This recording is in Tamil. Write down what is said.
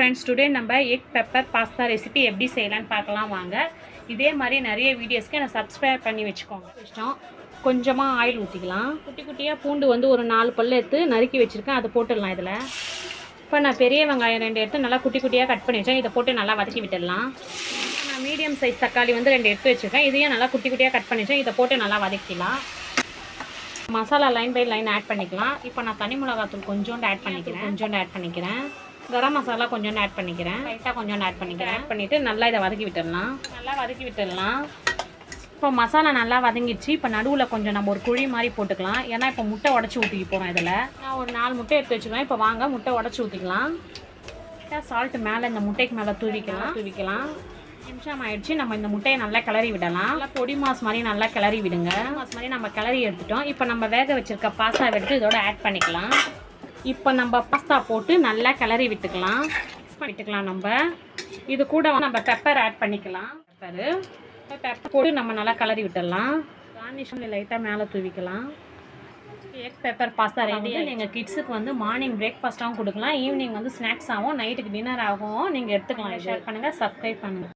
ஃப்ரெண்ட்ஸ், டுடே நம்ம எக் பெப்பர் பாஸ்தா ரெசிபி எப்படி செய்யலான்னு பார்க்கலாம் வாங்க. இதே மாதிரி நிறைய வீடியோஸ்க்கு நான் சப்ஸ்கிரைப் பண்ணி வச்சுக்கோங்க. கொஞ்சமாக ஆயில் ஊற்றிக்கலாம். குட்டி குட்டியாக பூண்டு வந்து ஒரு 4 பல் எடுத்து நறுக்கி வச்சுருக்கேன், அதை போட்டுடலாம். இதில் இப்போ நான் பெரிய வெங்காயம் 2 எடுத்து நல்லா குட்டி குட்டியாக கட் பண்ணி வச்சேன், இதை போட்டு நல்லா வதக்கி விட்டுடலாம். நான் மீடியம் சைஸ் தக்காளி வந்து 2 எடுத்து வச்சுருக்கேன், இதையும் நல்லா குட்டி குட்டியாக கட் பண்ணி வச்சேன், இதை போட்டு நல்லா வதக்கிக்கலாம். Masala line by line add பண்ணிக்கலாம். இப்போ நான் தனி மிளகாத்தூள் கொஞ்சோண்டு ஆட் பண்ணிக்கிறேன், கரம் மசாலா கொஞ்சோண்டு ஆட் பண்ணிக்கிறேன், லைட்டாக கொஞ்சோண்டு ஆட் பண்ணிவிட்டு நல்லா இதை வதக்கி விட்டுடலாம். இப்போ மசாலா நல்லா வதங்கிடுச்சு. இப்போ நடுவில் கொஞ்சம் நம்ம ஒரு குழி மாதிரி போட்டுக்கலாம், ஏன்னா இப்போ முட்டை உடச்சி ஊற்றிக்க போகிறோம். இதில் நான் ஒரு 4 முட்டை எடுத்து வச்சுருவேன். இப்போ வாங்க முட்டை உடச்சி ஊற்றிக்கலாம். சால்ட்டு மேலே இந்த முட்டைக்கு மேலே தூவிக்கலாம். நிமிஷம் ஆயிடுச்சு. நம்ம இந்த முட்டையை நல்லா கிளறி விடலாம். நல்லா பொடி மாஸ் மாதிரி நல்லா கிளறி விடுங்க. மாஸ் மாதிரி நம்ம கிளறி எடுத்துட்டோம். இப்போ நம்ம வேக வச்சுருக்க பாஸ்தா எடுத்து இதோட ஆட் பண்ணிக்கலாம். இப்போ நம்ம பாஸ்தா போட்டு நல்லா கிளறி விட்டுக்கலாம். நம்ம இது கூட நம்ம பெப்பர் ஆட் பண்ணிக்கலாம். பெப்பர் போட்டு நம்ம நல்லா கிளறி விட்டுடலாம். கார்னிஷன் லைட்டாக மேலே தூவிக்கலாம். Egg pepper pasta ready. நீங்கள் கிட்ஸுக்கு வந்து மார்னிங் பிரேக்ஃபாஸ்ட்டாகவும் கொடுக்கலாம், ஈவினிங் வந்து ஸ்நாக்ஸாகவும், நைட்டுக்கு டின்னர் ஆகும் நீங்கள் எடுத்துக்கலாம். ஷேர் பண்ணுங்கள், சப்ஸ்கிரைப் பண்ணுங்கள்.